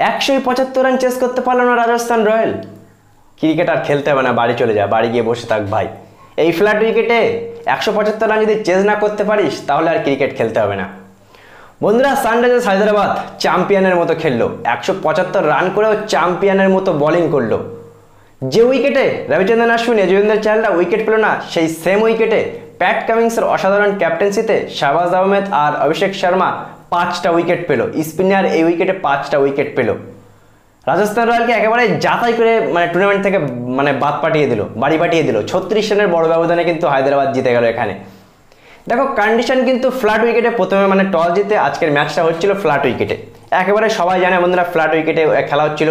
175 run chase করতে পারলো না রাজস্থান রয়্যাল। ক্রিকেট আর খেলতে হবে না, বাড়ি চলে যা, বাড়ি গিয়ে বসে থাক ভাই। এই ফ্ল্যাট উইকেটে 175 রান যদি চেস না করতে পারিস তাহলে আর ক্রিকেট খেলতে হবে না। বন্ধুরা, সানরাইজার্স হায়দ্রাবাদ চ্যাম্পিয়নের মতো খেললো, 175 রান করেও চ্যাম্পিয়নের মতো বোলিং করলো। যে উইকেটে রবিচন্দ্রন অশ্বিন, যজুবেন্দ্র চাহলরা উইকেট পেল না, সেই সেম উইকেটে প্যাট কামিন্সের অসাধারণ ক্যাপ্টেন্সিতে শাহবাজ আহমেদ আর অভিষেক শর্মা 5টা উইকেট পেল। স্পিনার এই উইকেটে 5টা উইকেট পেল। রাজস্থান রয়্যালকে একেবারে যাচাই করে টুর্নামেন্ট থেকে বাদ পাঠিয়ে দিল, বাড়ি পাঠিয়ে দিল। 36 রানের বড় ব্যবধানে কিন্তু হায়দ্রাবাদ জিতে গেল এখানে। দেখো, কন্ডিশন কিন্তু ফ্ল্যাট উইকেটে প্রথমে টস জিতে আজকের ম্যাচটা হচ্ছিল ফ্ল্যাট উইকেটে। একেবারে সবাই জানে বন্ধুরা, ফ্ল্যাট উইকেটে খেলা হচ্ছিল।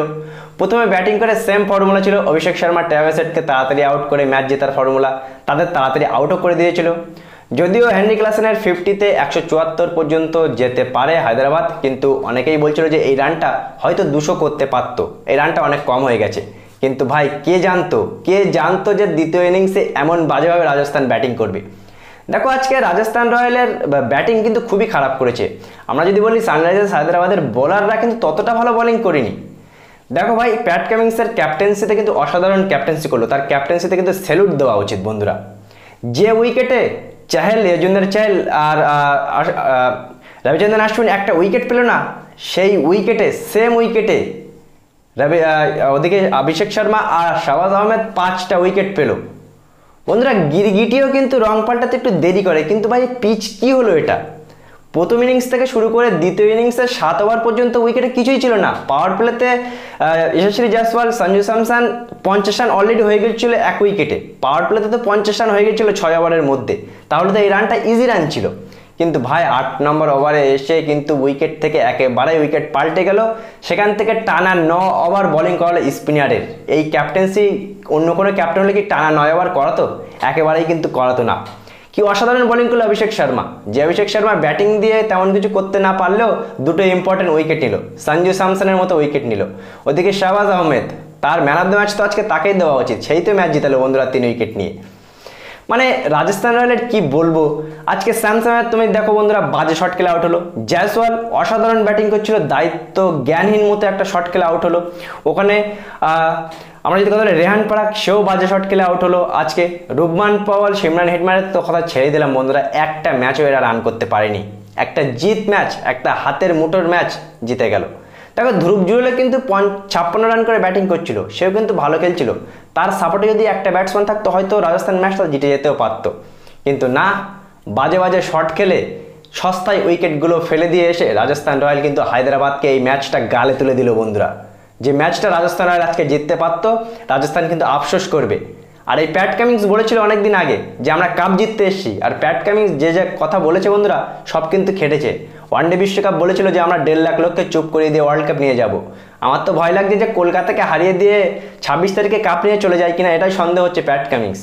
প্রথমে ব্যাটিং করে সেম ফর্মুলা ছিল, অভিষেক শর্মা ট্র্যাভিস হেডকে তাড়াতাড়ি আউট করে ম্যাচ জেতার ফর্মুলা, তাদের তাড়াতাড়ি আউটও করে দিয়েছিল। যদিও হেনরি ক্লাসেনের 50-তে 174 পর্যন্ত যেতে পারে হায়দ্রাবাদ, কিন্তু অনেকেই বলছিল যে এই রানটা হয়তো 200 করতে পারতো, এই রানটা অনেক কম হয়ে গেছে। কিন্তু ভাই, কে জানতো যে দ্বিতীয় ইনিংসে এমন বাজেভাবে রাজস্থান ব্যাটিং করবে। দেখো, আজকে রাজস্থান রয়্যালের ব্যাটিং কিন্তু খুবই খারাপ করেছে। আমরা যদি বলি সানরাইজার্স হায়দ্রাবাদের বোলাররা কিন্তু ততটা ভালো বোলিং করেনি। দেখো ভাই, প্যাট কামিন্সের ক্যাপ্টেন্সিতে কিন্তু অসাধারণ ক্যাপ্টেন্সি করলো, তার ক্যাপ্টেন্সিতে কিন্তু স্যালুট দেওয়া উচিত বন্ধুরা। যে উইকেটে যজুবেন্দ্র চাহল আর রবিচন্দ্রন অশ্বিন একটা উইকেট পেল না, সেই উইকেটে সেম উইকেটে ওদিকে অভিষেক শর্মা আর শাহবাজ আহমেদ 5টা উইকেট পেল। বন্ধুরা, গিরগিটিও কিন্তু রং পাল্টাতে একটু দেরি করে, কিন্তু ভাই পিচ কি হলো এটা? প্রথম ইনিংস থেকে শুরু করে দ্বিতীয় ইনিংসের 7 ওভার পর্যন্ত উইকেটে কিছুই ছিল না। পাওয়ার প্লেতে যশস্বী জয়সওয়াল, সঞ্জু স্যামসন 50 রান অলরেডি হয়ে গেছিল এক উইকেটে। পাওয়ার প্লেতে তো 50 রান হয়ে গেছিল 6 ওভারের মধ্যে, তাহলে তো এই রানটা ইজি রান ছিল। কিন্তু ভাই 8 নম্বর ওভারে এসে কিন্তু উইকেট থেকে একেবারে উইকেট পাল্টে গেল। সেখান থেকে টানা 9 ওভার বোলিং করালো স্পিনারের। এই ক্যাপ্টেন্সি অন্য কোনো ক্যাপ্টেন হলে কি টানা 9 ওভার করাতো? একেবারেই কিন্তু করাতো না। কি অসাধারণ বোলিং করলো অভিষেক শর্মা, যে অভিষেক শর্মা ব্যাটিং দিয়ে তেমন কিছু করতে না পারলেও দুটো ইম্পর্টেন্ট উইকেট নিল, সঞ্জু স্যামসনের মতো উইকেট নিল। ওদিকে শাহবাজ আহমেদ, তার ম্যান অফ দ্য ম্যাচ তো আজকে তাকেই দেওয়া উচিত, সেই তো ম্যাচ জিতালো বন্ধুরা 3 উইকেট নিয়ে। রাজস্থান রয়্যালের কি বলবো, আজকে স্যামসনের তুমি দেখো বন্ধুরা, বাজে শট খেলে আউট হলো। জয়সওয়াল অসাধারণ ব্যাটিং করছিল, দায়িত্ব জ্ঞানহীন মতো একটা শট খেলে আউট হলো। ওখানে আমরা যদি কথা বলি রেহান পরাগ, সেও বাজে শট খেলে আউট হলো আজকে। রুবমান পাওয়াল, সিমরান হেটমায়ারের তো কথা ছেড়ে দিলাম বন্ধুরা, একটা ম্যাচও এরা রান করতে পারেনি। একটা জিত ম্যাচ, একটা হাতের মুঠোর ম্যাচ জিতে গেল। দেখো, ধ্রুব জুরেলও কিন্তু 56 রান করে ব্যাটিং করছিল, সেও কিন্তু ভালো খেলছিল। তার সাপোর্টে যদি একটা ব্যাটসম্যান থাকতো হয়তো রাজস্থান ম্যাচটা জিতে যেতেও পারতো, কিন্তু না, বাজে বাজে শট খেলে সস্তায় উইকেটগুলো ফেলে দিয়ে এসে রাজস্থান রয়্যাল কিন্তু হায়দ্রাবাদকে এই ম্যাচটা গালে তুলে দিল বন্ধুরা। যে ম্যাচটা রাজস্থান রয়্যাল আজকে জিততে পারতো, রাজস্থান কিন্তু আফসোস করবে। আর এই প্যাট কামিন্স বলেছিল অনেকদিন আগে যে আমরা কাপ জিততে এসেছি, আর প্যাট কামিন্স যে যে কথা বলেছে বন্ধুরা সব কিন্তু খেটেছে। ওয়ানডে বিশ্বকাপ বলেছিল যে আমরা 1.5 লাখ লোককে চুপ করিয়ে দিয়ে ওয়ার্ল্ড কাপ নিয়ে যাব। আমার তো ভয় লাগছে যে কলকাতাকে হারিয়ে দিয়ে 26 তারিখে কাপ নিয়ে চলে যায় কিনা, এটাই সন্দেহ হচ্ছে প্যাট কামিন্স।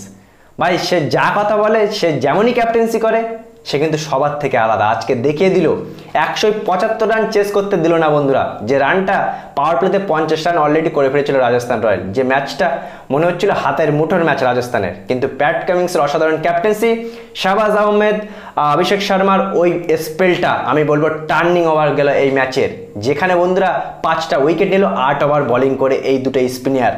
ভাই, সে যা কথা বলে, সে যেমনই ক্যাপ্টেন্সি করে, সে কিন্তু সবার থেকে আলাদা। আজকে দেখিয়ে দিল, 175 রান চেস করতে দিল না বন্ধুরা। যে রানটা পাওয়ার প্লেতে 50 রান অলরেডি করে ফেলেছিল রাজস্থান রয়্যাল, যে ম্যাচটা মনে হচ্ছিল হাতের মুঠোর ম্যাচ রাজস্থানের, কিন্তু প্যাট কামিন্সের অসাধারণ ক্যাপ্টেন্সি, শাহবাজ আহমেদ, অভিষেক শর্মার ওই স্পেলটা আমি বলবো টার্নিং ওভার গেল এই ম্যাচের, যেখানে বন্ধুরা 5টা উইকেট নিল 8 ওভার বোলিং করে এই দুটো স্পিনার।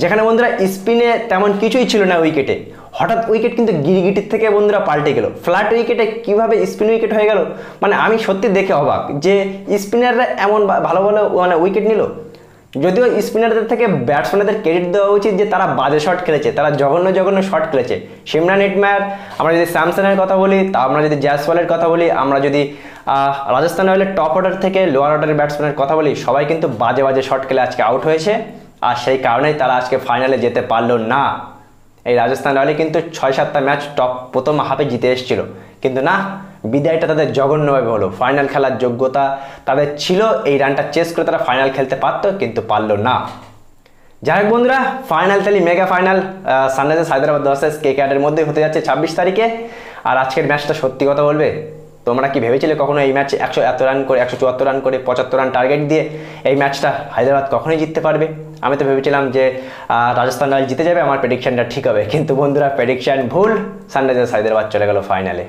যেখানে বন্ধুরা স্পিনে তেমন কিছুই ছিল না উইকেটে, হঠাৎ উইকেট কিন্তু গিরগিটির থেকে বন্ধুরা পাল্টে গেল। ফ্ল্যাট উইকেটে কিভাবে স্পিন উইকেট হয়ে গেল, আমি সত্যি দেখে অবাক যে স্পিনাররা এমন ভালো ভালো উইকেট নিল। যদিও স্পিনারদের থেকে ব্যাটসম্যানদের ক্রেডিট দেওয়া উচিত যে তারা বাজে শট খেলেছে, তারা জঘন্য জঘন্য শট খেলেছে। সিমরান হেটমায়ার, আমরা যদি স্যামসনের কথা বলি, তা আমরা যদি জয়সওয়ালের কথা বলি, আমরা যদি রাজস্থান রয়্যালের টপ অর্ডার থেকে লোয়ার অর্ডারের ব্যাটসম্যানের কথা বলি, সবাই কিন্তু বাজে বাজে শট খেলে আজকে আউট হয়েছে, আর সেই কারণেই তারা আজকে ফাইনালে যেতে পারলো না। এই রাজস্থান রয়্যালে কিন্তু 6-7টা ম্যাচ টপ প্রথম হাফে জিতে এসেছিল, কিন্তু না, বিদায়টা তাদের জঘন্যভাবে হলো। ফাইনাল খেলার যোগ্যতা তাদের ছিল, এই রানটা চেস করে তারা ফাইনাল খেলতে পারতো, কিন্তু পারলো না। যাই হোক বন্ধুরা, ফাইনাল তাহলে mega final sunrisers Hyderabad versus কেকেআরের মধ্যে হতে যাচ্ছে 26 তারিখে। আর আজকের ম্যাচটা সত্যি কথা বলবে, তোমরা কি ভেবেছিলে কখনো এই ম্যাচে 100 রান করে 174 রান করে 75 রান টার্গেট দিয়ে এই ম্যাচটা হায়দ্রাবাদ কখনোই জিততে পারবে? আমি তো ভেবেছিলাম যে রাজস্থান রয়্যাল জিতে যাবে, আমার প্রেডিকশনটা ঠিক হবে, কিন্তু বন্ধুরা প্রেডিকশন ভুল, সানরাইজার্স হায়দ্রাবাদ চলে গেল ফাইনালে।